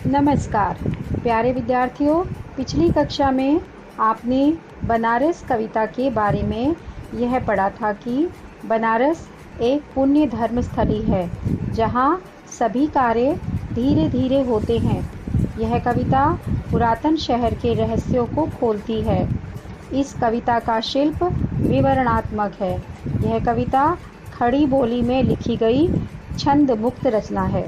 नमस्कार प्यारे विद्यार्थियों, पिछली कक्षा में आपने बनारस कविता के बारे में यह पढ़ा था कि बनारस एक पुण्य धर्म स्थली है जहाँ सभी कार्य धीरे धीरे होते हैं। यह कविता पुरातन शहर के रहस्यों को खोलती है। इस कविता का शिल्प विवरणात्मक है। यह कविता खड़ी बोली में लिखी गई छंद मुक्त रचना है।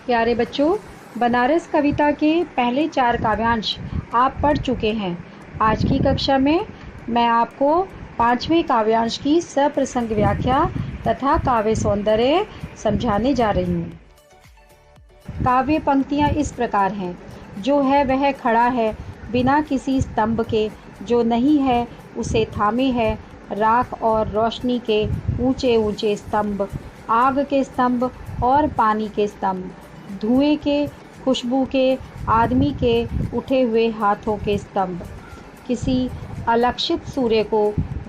प्यारे बच्चों, बनारस कविता के पहले 4 काव्यांश आप पढ़ चुके हैं। आज की कक्षा में मैं आपको 5वें काव्यांश की सप्रसंग व्याख्या तथा काव्य सौंदर्य समझाने जा रही हूँ। काव्य पंक्तियाँ इस प्रकार हैं। जो है वह खड़ा है बिना किसी स्तंभ के, जो नहीं है उसे थामे है राख और रोशनी के ऊंचे ऊंचे स्तंभ, आग के स्तंभ और पानी के स्तंभ, धुएं के, खुशबू के, आदमी के उठे हुए हाथों के स्तंभ, किसी अलक्षित सूर्य को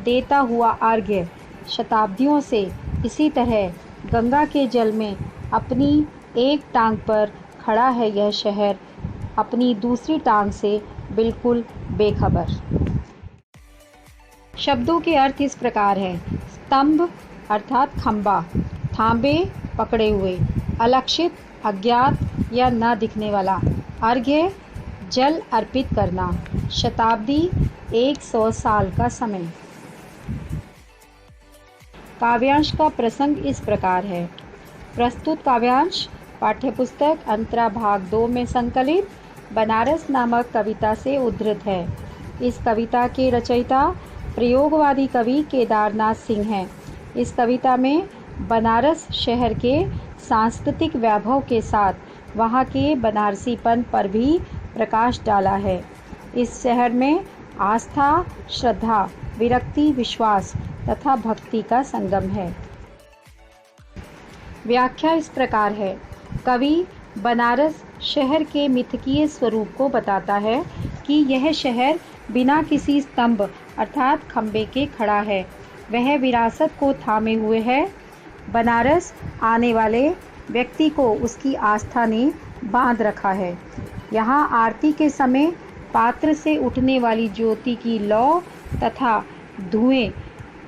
देता हुआ अर्घ्य। शताब्दियों से इसी तरह गंगा के जल में अपनी एक टांग पर खड़ा है यह शहर, अपनी दूसरी टांग से बिल्कुल बेखबर। शब्दों के अर्थ इस प्रकार है। स्तंभ अर्थात खंबा, थांबे पकड़े हुए, अलक्षित अज्ञात या न दिखने वाला, अर्घ्य जल अर्पित करना, शताब्दी 100 साल का समय। काव्यांश का प्रसंग इस प्रकार है। प्रस्तुत काव्यांश पाठ्यपुस्तक अंतरा भाग 2 में संकलित बनारस नामक कविता से उद्धृत है। इस कविता के रचयिता प्रयोगवादी कवि केदारनाथ सिंह हैं। इस कविता में बनारस शहर के सांस्कृतिक वैभव के साथ वहाँ के बनारसीपन पर भी प्रकाश डाला है। इस शहर में आस्था, श्रद्धा, विरक्ति, विश्वास तथा भक्ति का संगम है। व्याख्या इस प्रकार है। कवि बनारस शहर के मिथकीय स्वरूप को बताता है कि यह शहर बिना किसी स्तंभ अर्थात खंबे के खड़ा है। वह विरासत को थामे हुए है। बनारस आने वाले व्यक्ति को उसकी आस्था ने बांध रखा है। यहाँ आरती के समय पात्र से उठने वाली ज्योति की लौ तथा धुएं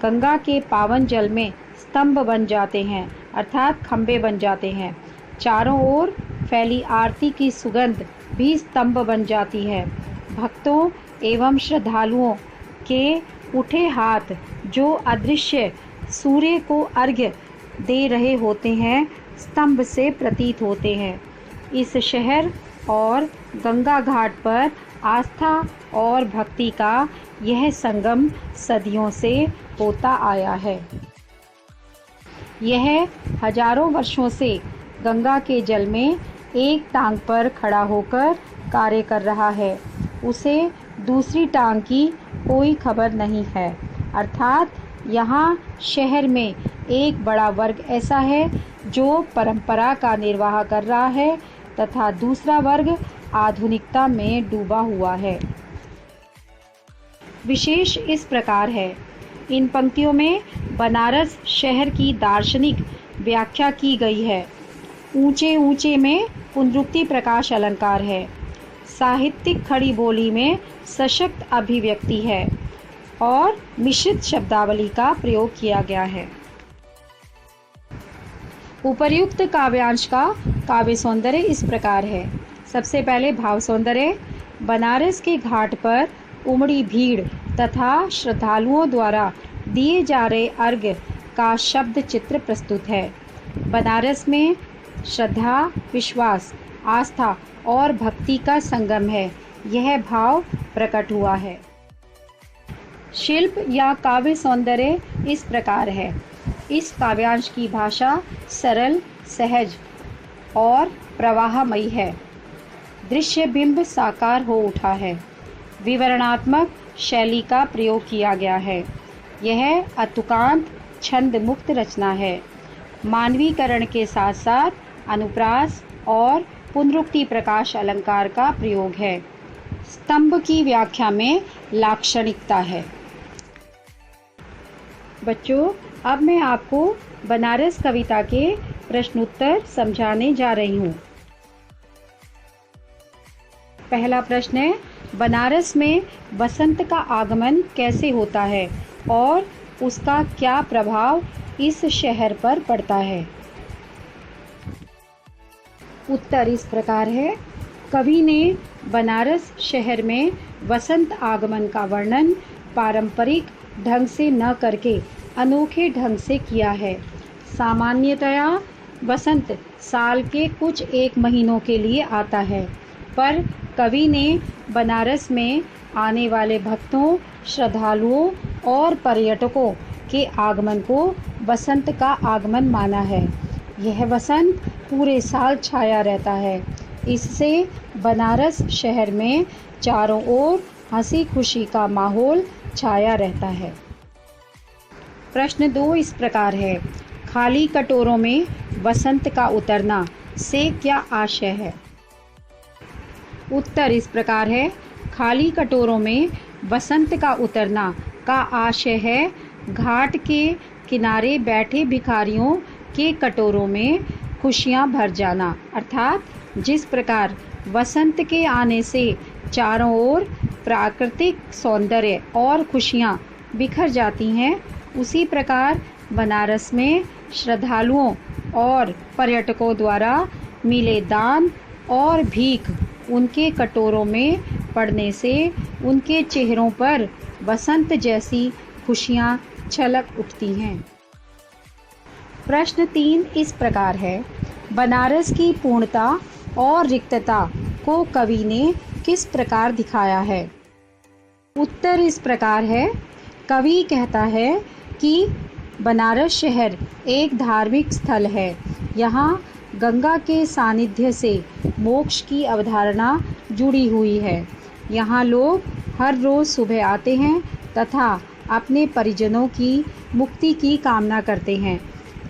गंगा के पावन जल में स्तंभ बन जाते हैं अर्थात खंबे बन जाते हैं। चारों ओर फैली आरती की सुगंध भी स्तंभ बन जाती है। भक्तों एवं श्रद्धालुओं के उठे हाथ जो अदृश्य सूर्य को अर्घ्य दे रहे होते हैं, स्तंभ से प्रतीत होते हैं। इस शहर और गंगा घाट पर आस्था और भक्ति का यह संगम सदियों से होता आया है। यह हजारों वर्षों से गंगा के जल में एक टांग पर खड़ा होकर कार्य कर रहा है। उसे दूसरी टांग की कोई खबर नहीं है। अर्थात यहाँ शहर में एक बड़ा वर्ग ऐसा है जो परंपरा का निर्वाह कर रहा है तथा दूसरा वर्ग आधुनिकता में डूबा हुआ है। विशेष इस प्रकार है। इन पंक्तियों में बनारस शहर की दार्शनिक व्याख्या की गई है। ऊंचे ऊंचे में पुनरुक्ति प्रकाश अलंकार है। साहित्यिक खड़ी बोली में सशक्त अभिव्यक्ति है और मिश्रित शब्दावली का प्रयोग किया गया है। उपर्युक्त काव्यांश का काव्य सौंदर्य इस प्रकार है। सबसे पहले भाव सौंदर्य। बनारस के घाट पर उमड़ी भीड़ तथा श्रद्धालुओं द्वारा दिए जा रहे अर्घ्य का शब्द चित्र प्रस्तुत है। बनारस में श्रद्धा, विश्वास, आस्था और भक्ति का संगम है। यह भाव प्रकट हुआ है। शिल्प या काव्य सौंदर्य इस प्रकार है। इस काव्यांश की भाषा सरल, सहज और प्रवाहमयी है। दृश्य बिंब साकार हो उठा है। विवरणात्मक शैली का प्रयोग किया गया है। यह अतुकांत छंद मुक्त रचना है। मानवीकरण के साथ साथ अनुप्रास और पुनरुक्ति प्रकाश अलंकार का प्रयोग है। स्तंभ की व्याख्या में लाक्षणिकता है। बच्चों, अब मैं आपको बनारस कविता के प्रश्नोत्तर समझाने जा रही हूँ। पहला प्रश्न है, बनारस में बसंत का आगमन कैसे होता है और उसका क्या प्रभाव इस शहर पर पड़ता है? उत्तर इस प्रकार है। कवि ने बनारस शहर में वसंत आगमन का वर्णन पारंपरिक ढंग से न करके अनोखे ढंग से किया है। सामान्यतया वसंत साल के कुछ एक महीनों के लिए आता है, पर कवि ने बनारस में आने वाले भक्तों, श्रद्धालुओं और पर्यटकों के आगमन को बसंत का आगमन माना है। यह वसंत पूरे साल छाया रहता है। इससे बनारस शहर में चारों ओर हंसी खुशी का माहौल छाया रहता है। प्रश्न 2 इस प्रकार है, खाली कटोरों में वसंत का उतरना से क्या आशय है? उत्तर इस प्रकार है। खाली कटोरों में वसंत का उतरना का आशय है घाट के किनारे बैठे भिखारियों के कटोरों में खुशियां भर जाना। अर्थात जिस प्रकार वसंत के आने से चारों ओर प्राकृतिक सौंदर्य और खुशियां बिखर जाती हैं, उसी प्रकार बनारस में श्रद्धालुओं और पर्यटकों द्वारा मिले दान और भीख उनके कटोरों में पड़ने से उनके चेहरों पर वसंत जैसी खुशियां छलक उठती हैं। प्रश्न 3 इस प्रकार है, बनारस की पूर्णता और रिक्तता को कवि ने किस प्रकार दिखाया है? उत्तर इस प्रकार है। कवि कहता है कि बनारस शहर एक धार्मिक स्थल है। यहाँ गंगा के सानिध्य से मोक्ष की अवधारणा जुड़ी हुई है। यहाँ लोग हर रोज़ सुबह आते हैं तथा अपने परिजनों की मुक्ति की कामना करते हैं।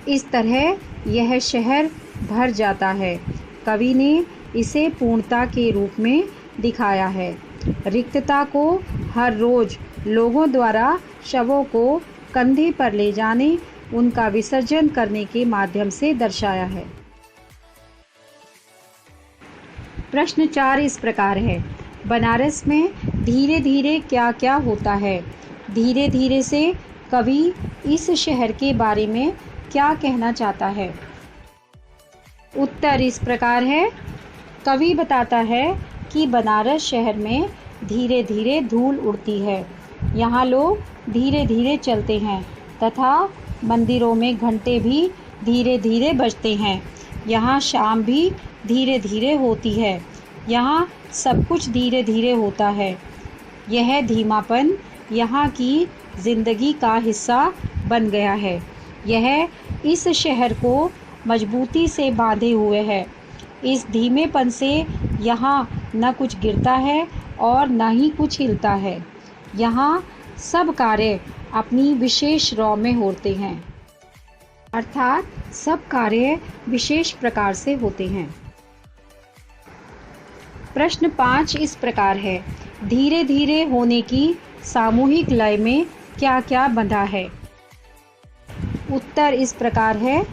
इस तरह यह शहर भर जाता है। कवि ने इसे पूर्णता के रूप में दिखाया है। रिक्तता को हर रोज़ लोगों द्वारा शवों को कंधे पर ले जाने, उनका विसर्जन करने के माध्यम से दर्शाया है। प्रश्न 4 इस प्रकार है, बनारस में धीरे धीरे क्या क्या होता है? धीरे धीरे से कवि इस शहर के बारे में क्या कहना चाहता है? उत्तर इस प्रकार है। कवि बताता है कि बनारस शहर में धीरे धीरे धूल उड़ती है। यहाँ लोग धीरे धीरे चलते हैं तथा मंदिरों में घंटे भी धीरे धीरे बजते हैं। यहाँ शाम भी धीरे धीरे होती है। यहाँ सब कुछ धीरे धीरे होता है। यह धीमापन यहाँ की जिंदगी का हिस्सा बन गया है। यह इस शहर को मजबूती से बांधे हुए है। इस धीमेपन से यहाँ न कुछ गिरता है और न ही कुछ हिलता है। यहाँ सब कार्य अपनी विशेष रॉ में होते हैं, अर्थात सब कार्य विशेष प्रकार से होते हैं। प्रश्न 5 इस प्रकार है, धीरे धीरे होने की सामूहिक लय में क्या क्या बंधा है? उत्तर इस प्रकार है।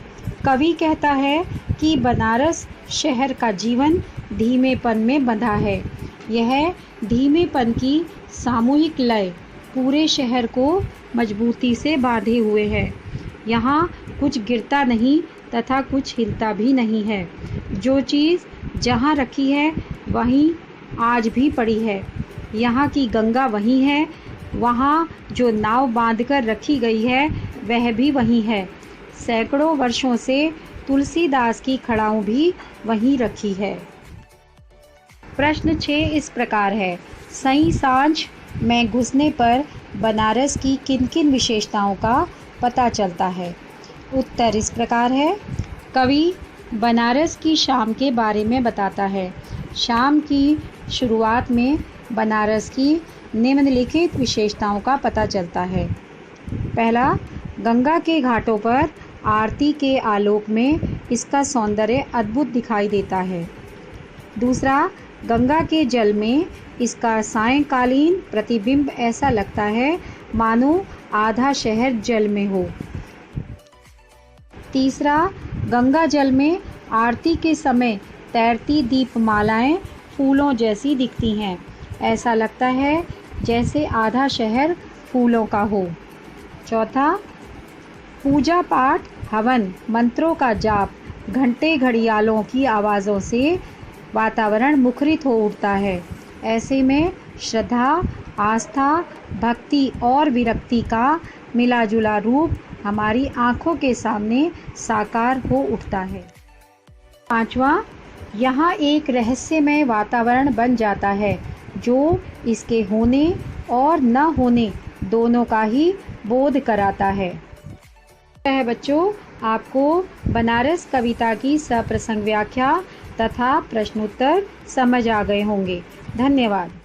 कवि कहता है कि बनारस शहर का जीवन धीमेपन में बंधा है। यह धीमेपन की सामूहिक लय पूरे शहर को मजबूती से बांधे हुए है। यहाँ कुछ गिरता नहीं तथा कुछ हिलता भी नहीं है। जो चीज़ जहाँ रखी है वहीं आज भी पड़ी है। यहाँ की गंगा वहीं है। वहाँ जो नाव बांधकर रखी गई है वह भी वहीं है। सैकड़ों वर्षों से तुलसीदास की खड़ाऊं भी वहीं रखी है। प्रश्न 6 इस प्रकार है, सई सांझ में घुसने पर बनारस की किन किन विशेषताओं का पता चलता है? उत्तर इस प्रकार है। कवि बनारस की शाम के बारे में बताता है। शाम की शुरुआत में बनारस की निम्नलिखित विशेषताओं का पता चलता है। पहला, गंगा के घाटों पर आरती के आलोक में इसका सौंदर्य अद्भुत दिखाई देता है। दूसरा, गंगा के जल में इसका सायंकालीन प्रतिबिंब ऐसा लगता है मानो आधा शहर जल में हो। तीसरा, गंगा जल में आरती के समय तैरती दीपमालाएं फूलों जैसी दिखती हैं। ऐसा लगता है जैसे आधा शहर फूलों का हो। चौथा, पूजा पाठ, हवन, मंत्रों का जाप, घंटे घड़ियालों की आवाज़ों से वातावरण मुखरित हो उठता है। ऐसे में श्रद्धा, आस्था, भक्ति और विरक्ति का मिला जुला रूप हमारी आँखों के सामने साकार हो उठता है। पाँचवा, यहाँ एक रहस्यमय वातावरण बन जाता है जो इसके होने और न होने दोनों का ही बोध कराता है। बच्चों, आपको बनारस कविता की सप्रसंग व्याख्या तथा प्रश्नोत्तर समझ आ गए होंगे। धन्यवाद।